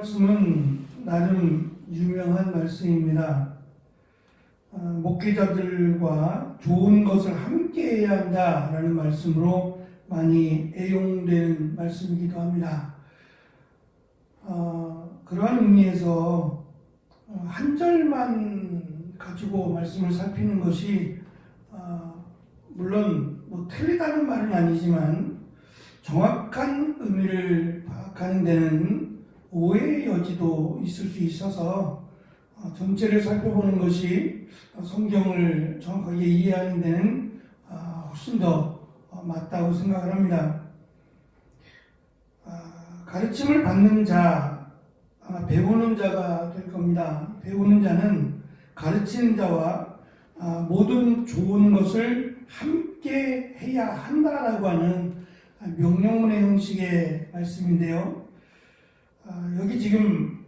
말씀은 나름 유명한 말씀입니다. 목회자들과 좋은 것을 함께 해야 한다라는 말씀으로 많이 애용되는 말씀이기도 합니다. 그러한 의미에서 한 절만 가지고 말씀을 살피는 것이 물론 틀리다는 말은 아니지만 정확한 의미를 파악하는 데는 오해의 여지도 있을 수 있어서 전체를 살펴보는 것이 성경을 정확하게 이해하는 데는 훨씬 더 맞다고 생각을 합니다. 가르침을 받는 자, 배우는 자가 될 겁니다. 배우는 자는 가르치는 자와 모든 좋은 것을 함께 해야 한다라고 하는 명령문의 형식의 말씀인데요. 여기 지금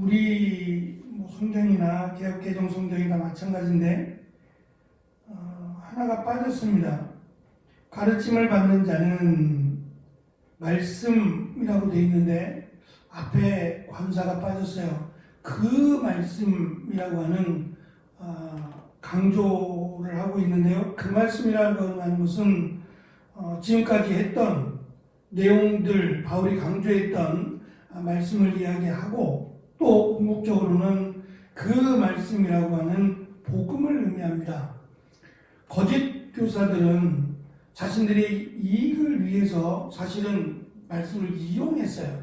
우리 성경이나 개역개정 성경이나 마찬가지인데 하나가 빠졌습니다. 가르침을 받는 자는 말씀이라고 되어 있는데 앞에 관사가 빠졌어요. 그 말씀이라고 하는 강조를 하고 있는데요. 그 말씀이라고 하는 것은 지금까지 했던 내용들, 바울이 강조했던 말씀을 이야기하고 또 궁극적으로는 그 말씀이라고 하는 복음을 의미합니다. 거짓 교사들은 자신들의 이익을 위해서 사실은 말씀을 이용했어요.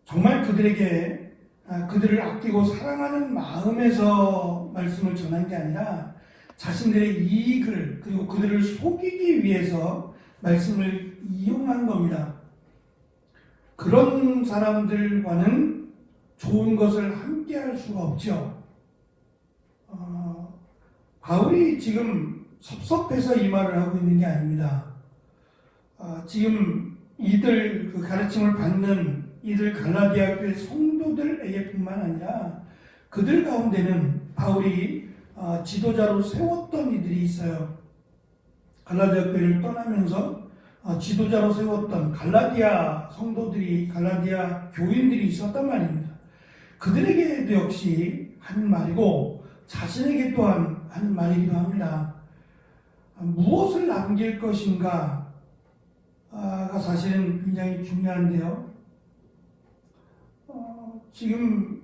정말 그들에게 그들을 아끼고 사랑하는 마음에서 말씀을 전한 게 아니라 자신들의 이익을 그리고 그들을 속이기 위해서 말씀을 이용한 겁니다. 그런 사람들과는 좋은 것을 함께 할 수가 없죠. 바울이 지금 섭섭해서 이 말을 하고 있는 게 아닙니다. 지금 이들 그 가르침을 받는 이들 갈라디아 교회 성도들에게 뿐만 아니라 그들 가운데는 바울이 지도자로 세웠던 이들이 있어요. 갈라디아 교회를 떠나면서 지도자로 세웠던 갈라디아 성도들이, 갈라디아 교인들이 있었단 말입니다. 그들에게도 역시 하는 말이고 자신에게 또한 하는 말이기도 합니다. 무엇을 남길 것인가가 사실은 굉장히 중요한데요. 지금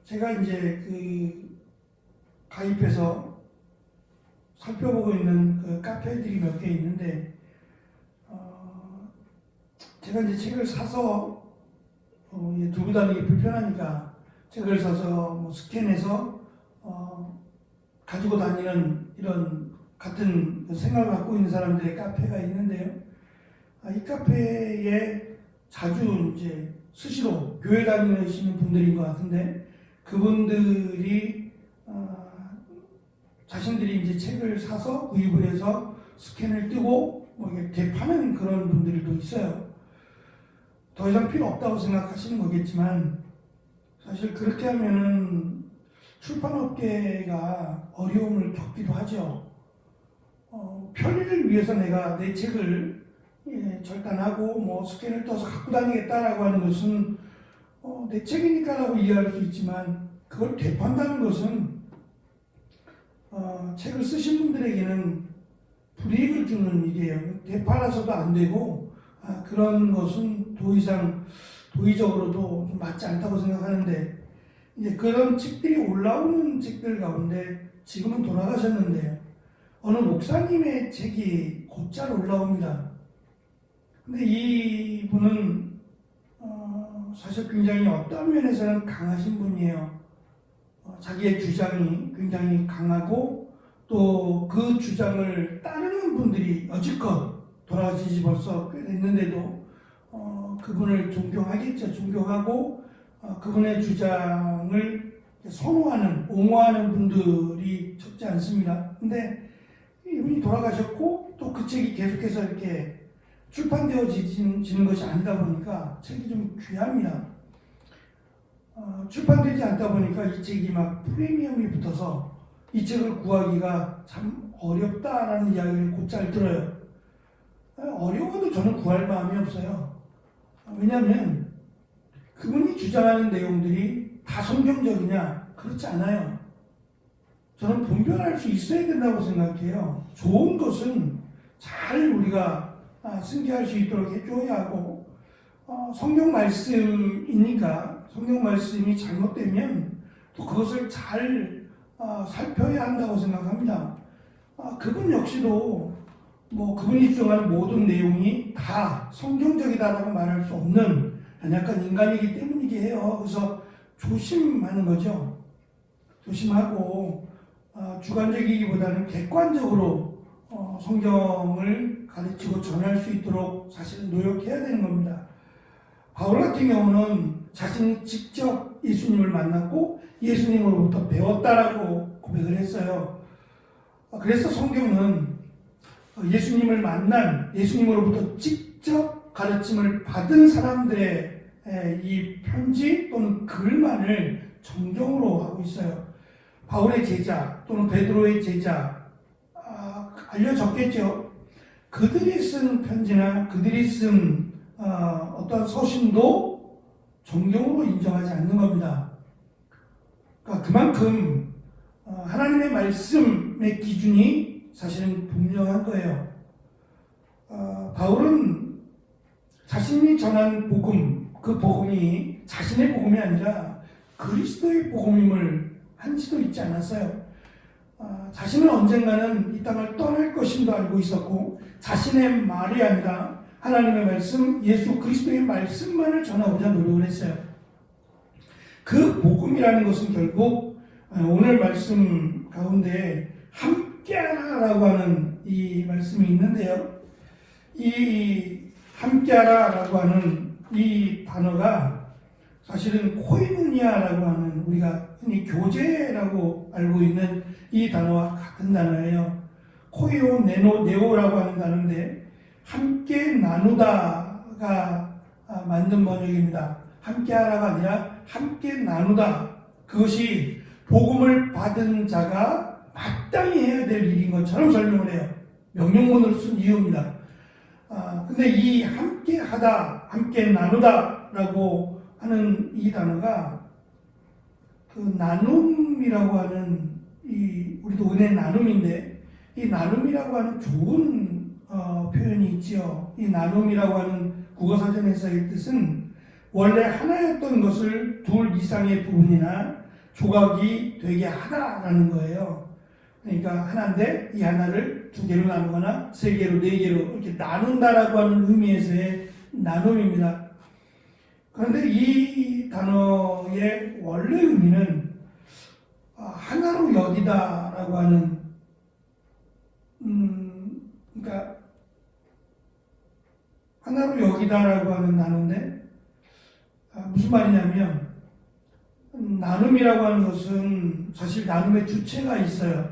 제가 이제 가입해서 살펴보고 있는 그 카페들이 몇 개 있는데, 제가 이제 책을 사서 들고 다니기 불편하니까 책을 사서 스캔해서 가지고 다니는 이런 같은 생각을 갖고 있는 사람들의 카페가 있는데요. 이 카페에 자주 이제 수시로 교회 다니시는 분들인 것 같은데 그분들이 자신들이 이제 책을 사서 구입을 해서 스캔을 뜨고 대파는 그런 분들도 있어요. 더 이상 필요 없다고 생각하시는 거겠지만 사실 그렇게 하면은 출판업계가 어려움을 겪기도 하죠. 편의를 위해서 내가 내 책을 절단하고 스캔을 떠서 갖고 다니겠다라고 하는 것은 내 책이니까라고 이해할 수 있지만 그걸 되판다는 것은 책을 쓰신 분들에게는 불이익을 주는 일이에요. 되팔아서도 안 되고 그런 것은 더 이상 도의적으로도 좀 맞지 않다고 생각하는데 이제 그런 책들이 올라오는 책들 가운데 지금은 돌아가셨는데요. 어느 목사님의 책이 곧잘 올라옵니다. 근데 이분은 사실 굉장히 어떤 면에서는 강하신 분이에요. 자기의 주장이 굉장히 강하고 또 그 주장을 따르는 분들이 여지껏 돌아가신 지 벌써 꽤 됐는데도 그분을 존경하겠죠. 존경하고 그분의 주장을 선호하는, 옹호하는 분들이 적지 않습니다. 근데 이분이 돌아가셨고 또 그 책이 계속해서 이렇게 출판되어지는 것이 아니다 보니까 책이 좀 귀합니다. 출판되지 않다 보니까 이 책이 막 프리미엄이 붙어서 이 책을 구하기가 참 어렵다라는 이야기를 곧잘 들어요. 어려워도 저는 구할 마음이 없어요. 왜냐하면 그분이 주장하는 내용들이 다 성경적이냐? 그렇지 않아요. 저는 분별할 수 있어야 된다고 생각해요. 좋은 것은 잘 우리가 승계할 수 있도록 해줘야 하고, 성경 말씀이니까 성경 말씀이 잘못되면 또 그것을 잘 살펴야 한다고 생각합니다. 그분 역시도 그분이 주장하는 모든 내용이 다 성경적이다라고 말할 수 없는 약간 인간이기 때문이게 해요. 그래서 조심하는 거죠. 조심하고 주관적이기보다는 객관적으로 성경을 가르치고 전할 수 있도록 사실은 노력해야 되는 겁니다. 바울 같은 경우는 자신이 직접 예수님을 만났고 예수님으로부터 배웠다라고 고백을 했어요. 그래서 성경은 예수님을 만난, 예수님으로부터 직접 가르침을 받은 사람들의 이 편지 또는 글만을 정정으로 하고 있어요. 바울의 제자 또는 베드로의 제자 알려졌겠죠. 그들이 쓴 편지나 그들이 쓴 어떤 서신도 정경으로 인정하지 않는 겁니다. 그러니까 그만큼 하나님의 말씀의 기준이 사실은 분명한 거예요. 바울은 자신이 전한 복음, 그 복음이 자신의 복음이 아니라 그리스도의 복음임을 한지도 잊지 않았어요. 자신은 언젠가는 이 땅을 떠날 것임도 알고 있었고 자신의 말이 아니라 하나님의 말씀, 예수 그리스도의 말씀만을 전하고자 노력을 했어요. 그 복음이라는 것은 결국 오늘 말씀 가운데 함께하라라고 하는 이 말씀이 있는데요. 이 함께하라라고 하는 이 단어가 사실은 코이노니아라고 하는 우리가 흔히 교제라고 알고 있는 이 단어와 같은 단어예요. 코이오 네오라고 하는 단어인데 함께 나누다가 맞는 번역입니다. 함께하라가 아니라 함께 나누다. 그것이 복음을 받은 자가 마땅히 해야 될 일인 것처럼 설명을 해요. 명령문을 쓴 이유입니다. 근데 이 함께 하다, 함께 나누다라고 하는 이 단어가 그 나눔이라고 하는 우리도 은혜 나눔인데 이 나눔이라고 하는 좋은 표현이 있지요. 이 나눔이라고 하는 국어사전에서의 뜻은 원래 하나였던 것을 둘 이상의 부분이나 조각이 되게 하다라는 거예요. 그러니까 하나인데 이 하나를 두 개로 나누거나 세 개로, 네 개로 이렇게 나눈다라고 하는 의미에서의 나눔입니다. 그런데 이 단어의 원래 의미는 하나로 여기다라고 하는 그러니까 하나로 여기다라고 하는 단어인데 무슨 말이냐면 나눔이라고 하는 것은 사실 나눔의 주체가 있어요.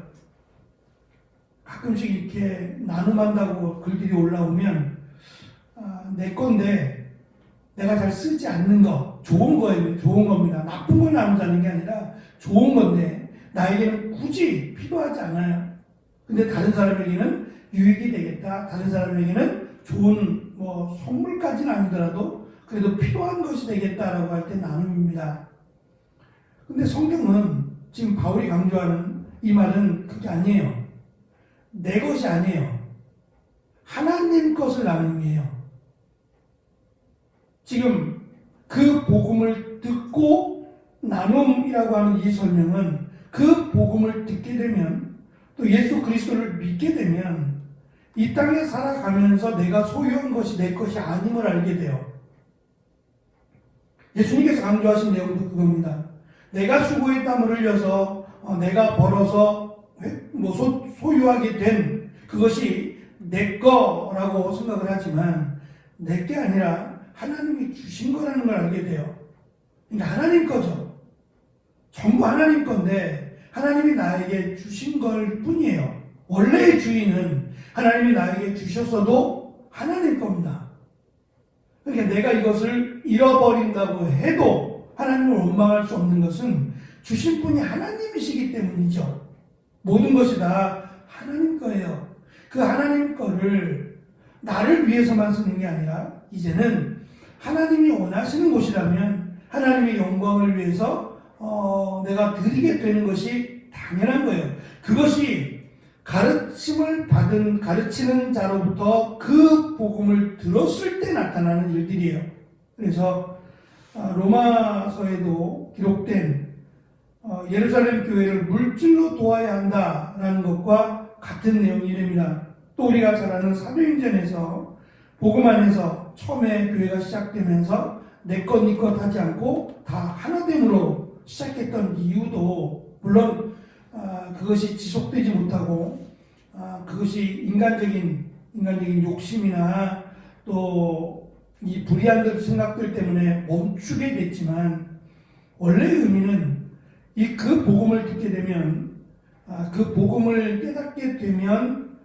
가끔씩 이렇게 나눔한다고 글들이 올라오면 내 건데 내가 잘 쓰지 않는 거 좋은 거예요. 좋은 겁니다. 나쁜 걸 나눈다는 게 아니라 좋은 건데 나에게는 굳이 필요하지 않아요. 근데 다른 사람에게는 유익이 되겠다. 다른 사람에게는 좋은 선물까지는 아니더라도 그래도 필요한 것이 되겠다라고 할 때 나눔입니다. 근데 성경은 지금 바울이 강조하는 이 말은 그게 아니에요. 내 것이 아니에요. 하나님 것을 나눔이에요. 지금 그 복음을 듣고 나눔이라고 하는 이 설명은 그 복음을 듣게 되면 또 예수 그리스도를 믿게 되면 이 땅에 살아가면서 내가 소유한 것이 내 것이 아님을 알게 돼요. 예수님께서 강조하신 내용도 그겁니다. 내가 수고의 땀을 흘려서 내가 벌어서 소유하게 된 그것이 내 거라고 생각을 하지만 내 게 아니라 하나님이 주신 거라는 걸 알게 돼요. 그러니까 하나님 거죠. 전부 하나님 건데 하나님이 나에게 주신 걸 뿐이에요. 원래의 주인은 하나님이 나에게 주셨어도 하나님 겁니다. 그러니까 내가 이것을 잃어버린다고 해도 하나님을 원망할 수 없는 것은 주신 분이 하나님이시기 때문이죠. 모든 것이 다 하나님 거예요. 그 하나님 거를 나를 위해서만 쓰는 게 아니라 이제는 하나님이 원하시는 곳이라면 하나님의 영광을 위해서 내가 드리게 되는 것이 당연한 거예요. 그것이 가르침을 받은 가르치는 자로부터 그 복음을 들었을 때 나타나는 일들이에요. 그래서 로마서에도 기록된 예루살렘 교회를 물질로 도와야 한다라는 것과 같은 내용이 됩니다. 또 우리가 잘 아는 사도행전에서 복음 안에서 처음에 교회가 시작되면서 내 것 네 것 하지 않고 다 하나됨으로 시작했던 이유도 물론 그것이 지속되지 못하고 그것이 인간적인 욕심이나 또 이 불의한 생각들 때문에 멈추게 됐지만 원래의 의미는 그 복음을 듣게 되면 그 복음을 깨닫게 되면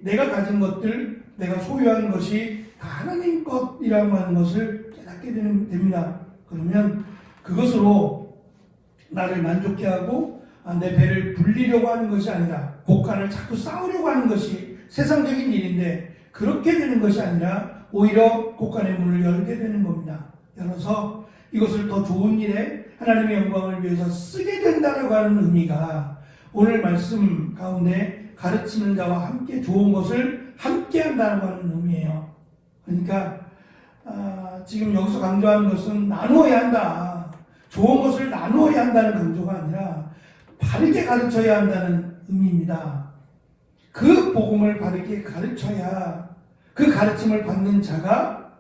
내가 가진 것들, 내가 소유한 것이 다 하나님 것이라고 하는 것을 깨닫게 됩니다. 그러면 그것으로 나를 만족해 하고 내 배를 불리려고 하는 것이 아니라 곡간을 자꾸 쌓으려고 하는 것이 세상적인 일인데 그렇게 되는 것이 아니라 오히려 곡간의 문을 열게 되는 겁니다. 열어서 이것을 더 좋은 일에 하나님의 영광을 위해서 쓰게 된다라고 하는 의미가 오늘 말씀 가운데 가르치는 자와 함께 좋은 것을 함께 한다라고 하는 의미예요. 그러니까 지금 여기서 강조하는 것은 나누어야 한다. 좋은 것을 나누어야 한다는 강조가 아니라 바르게 가르쳐야 한다는 의미입니다. 그 복음을 바르게 가르쳐야 그 가르침을 받는 자가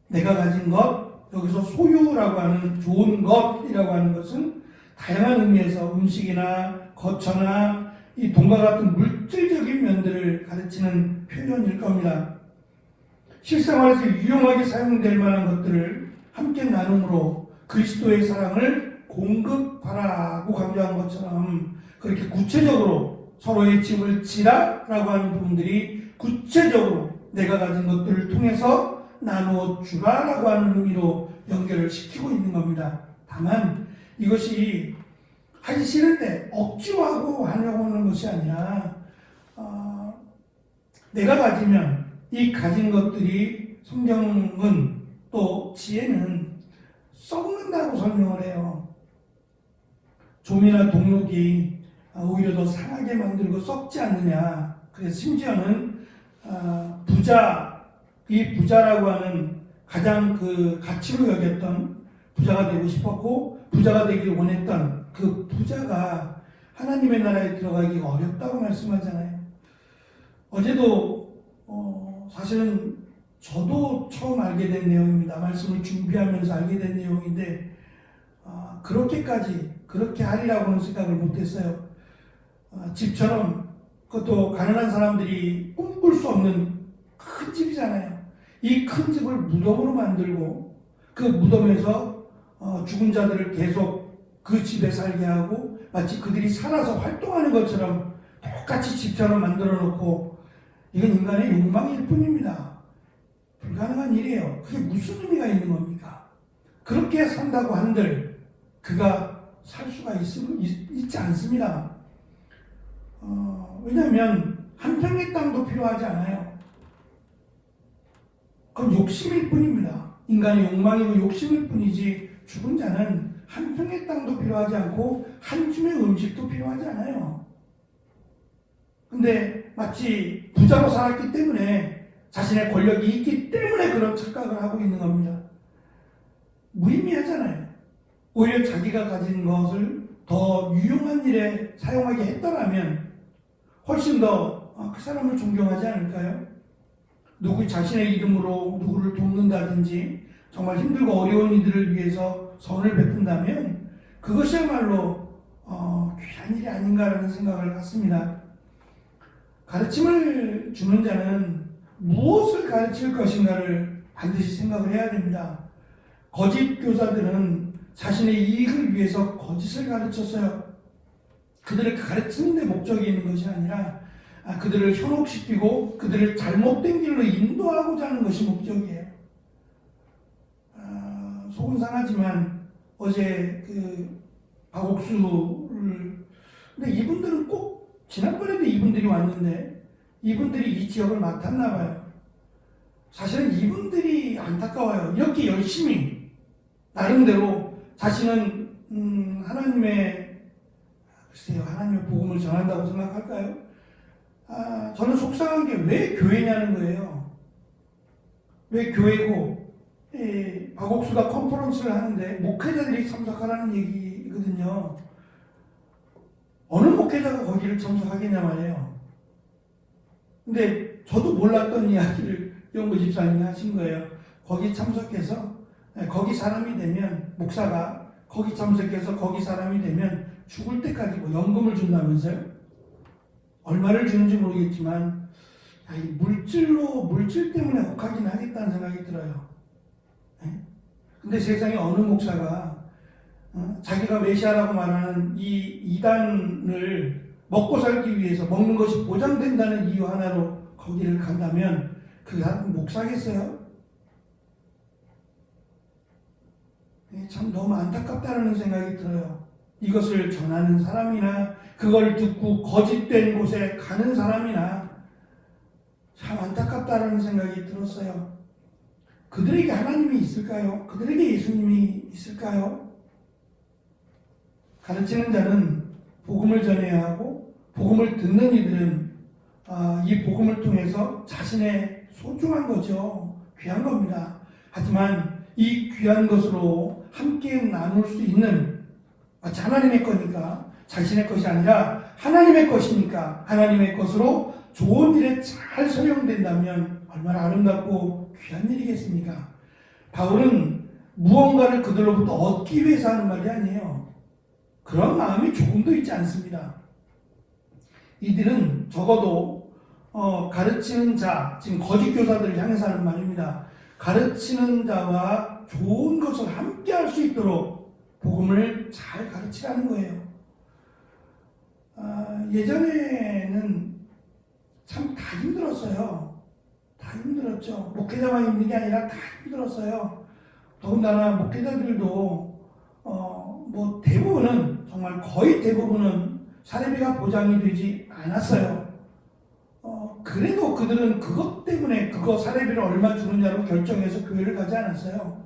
내가 가진 것, 여기서 소유라고 하는 좋은 것이라고 하는 것은 다양한 의미에서 음식이나 거처나 이 돈과 같은 물질적인 면들을 가르치는 표현일 겁니다. 실생활에서 유용하게 사용될 만한 것들을 함께 나눔으로 그리스도의 사랑을 공급하라고 강조한 것처럼 그렇게 구체적으로 서로의 짐을 지라라고 하는 부분들이 구체적으로 내가 가진 것들을 통해서 나누어 주라라고 하는 의미로 연결을 시키고 있는 겁니다. 다만 이것이 하기 싫은데 억지로 하려고 하는 것이 아니라 내가 가지면 이 가진 것들이 성경은 또 지혜는 썩는다고 설명을 해요. 좀이나 동록이 오히려 더 상하게 만들고 썩지 않느냐. 그래서 심지어는 이 부자라고 하는 가장 그 가치로 여겼던 부자가 되고 싶었고 부자가 되기를 원했던 그 부자가 하나님의 나라에 들어가기가 어렵다고 말씀하잖아요. 어제도 사실은 저도 처음 알게 된 내용입니다. 말씀을 준비하면서 알게 된 내용인데 그렇게 하리라고는 생각을 못했어요. 집처럼 그것도 가난한 사람들이 꿈꿀 수 없는 큰 집이잖아요. 이 큰 집을 무덤으로 만들고 그 무덤에서 죽은 자들을 계속 그 집에 살게 하고 마치 그들이 살아서 활동하는 것처럼 똑같이 집처럼 만들어 놓고 이건 인간의 욕망일 뿐입니다. 불가능한 일이에요. 그게 무슨 의미가 있는 겁니까? 그렇게 산다고 한들 그가 살 수가 있지 않습니다. 왜냐하면 한 평의 땅도 필요하지 않아요. 그건 욕심일 뿐입니다. 인간의 욕망이고 욕심일 뿐이지 죽은 자는 한 평의 땅도 필요하지 않고 한 줌의 음식도 필요하지 않아요. 근데 마치 부자로 살았기 때문에 자신의 권력이 있기 때문에 그런 착각을 하고 있는 겁니다. 무의미하잖아요. 오히려 자기가 가진 것을 더 유용한 일에 사용하게 했더라면 훨씬 더 그 사람을 존경하지 않을까요? 누구 자신의 이름으로 누구를 돕는다든지 정말 힘들고 어려운 이들을 위해서 선을 베푼다면 그것이야말로 귀한 일이 아닌가라는 생각을 갖습니다. 가르침을 주는 자는 무엇을 가르칠 것인가를 반드시 생각을 해야 됩니다. 거짓 교사들은 자신의 이익을 위해서 거짓을 가르쳤어요. 그들을 가르치는 데 목적이 있는 것이 아니라 그들을 현혹시키고 그들을 잘못된 길로 인도하고자 하는 것이 목적이에요. 속은 상하지만 어제 그 박옥수를 근데 이분들은 꼭 지난번에도 이분들이 왔는데 이분들이 이 지역을 맡았나 봐요. 사실은 이분들이 안타까워요. 이렇게 열심히 나름대로 자신은 하나님의 글쎄요, 하나님의 복음을 전한다고 생각할까요? 저는 속상한 게 왜 교회냐는 거예요. 왜 교회고 박옥수가 컨퍼런스를 하는데 목회자들이 참석하라는 얘기거든요. 어느 목회자가 거기를 참석하겠냐 말이에요. 근데 저도 몰랐던 이야기를 영구 집사님이 하신 거예요. 거기 참석해서 거기 사람이 되면 목사가 거기 참석해서 거기 사람이 되면 죽을 때까지 뭐 연금을 준다면서요? 얼마를 주는지 모르겠지만 이 물질 때문에 혹하긴 하겠다는 생각이 들어요. 근데 세상에 어느 목사가 자기가 메시아라고 말하는 이 이단을 먹고 살기 위해서 먹는 것이 보장된다는 이유 하나로 거기를 간다면 그 사람은 목사겠어요? 참 너무 안타깝다는 생각이 들어요. 이것을 전하는 사람이나 그걸 듣고 거짓된 곳에 가는 사람이나 참 안타깝다는 생각이 들었어요. 그들에게 하나님이 있을까요? 그들에게 예수님이 있을까요? 가르치는 자는 복음을 전해야 하고 복음을 듣는 이들은 이 복음을 통해서 자신의 소중한 거죠. 귀한 겁니다. 하지만 이 귀한 것으로 함께 나눌 수 있는 마치 하나님의 거니까 자신의 것이 아니라 하나님의 것이니까 하나님의 것으로 좋은 일에 잘 사용된다면 얼마나 아름답고 귀한 일이겠습니까? 바울은 무언가를 그들로부터 얻기 위해서 하는 말이 아니에요. 그런 마음이 조금도 있지 않습니다. 이들은 적어도 가르치는 자, 지금 거짓 교사들을 향해서 하는 말입니다. 가르치는 자와 좋은 것을 함께 할 수 있도록 복음을 잘 가르치라는 거예요. 예전에는 참 다 힘들었어요. 다 힘들었죠. 목회자만 힘든 게 아니라 다 힘들었어요. 더군다나 목회자들도 뭐 대부분은 정말 거의 대부분은 사례비가 보장이 되지 않았어요. 그래도 그들은 그것 때문에 그거 사례비를 얼마 주느냐로 결정해서 교회를 가지 않았어요.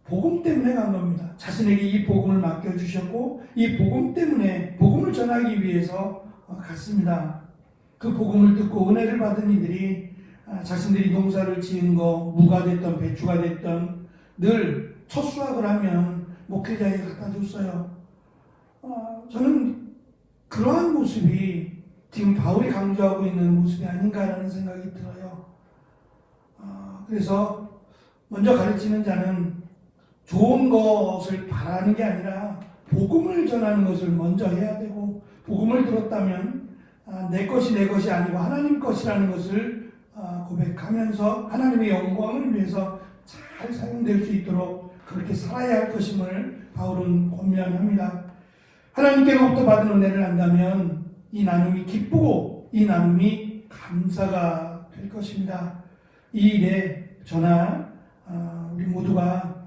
복음 때문에 간 겁니다. 자신에게 이 복음을 맡겨주셨고 이 복음 때문에 복음을 전하기 위해서 갔습니다. 그 복음을 듣고 은혜를 받은 이들이 자신들이 농사를 지은 거 무가 됐던 배추가 됐던 늘 첫 수확을 하면 목회자에게 갖다 줬어요. 저는 그러한 모습이 지금 바울이 강조하고 있는 모습이 아닌가라는 생각이 들어요. 그래서 먼저 가르치는 자는 좋은 것을 바라는 게 아니라 복음을 전하는 것을 먼저 해야 되고 복음을 들었다면 내 것이 내 것이 아니고 하나님 것이라는 것을 고백하면서 하나님의 영광을 위해서 잘 사용될 수 있도록 그렇게 살아야 할 것임을 바울은 권면합니다. 하나님께로부터 받은 은혜를 안다면 이 나눔이 기쁘고 이 나눔이 감사가 될 것입니다. 이 일에 저나 우리 모두가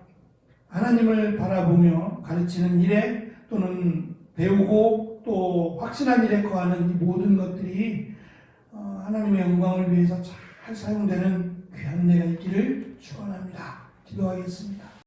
하나님을 바라보며 가르치는 일에 또는 배우고 또 확신한 일에 거하는 이 모든 것들이 하나님의 영광을 위해서 잘 사용되는 귀한 은혜가 있기를 축원합니다. 기도하겠습니다.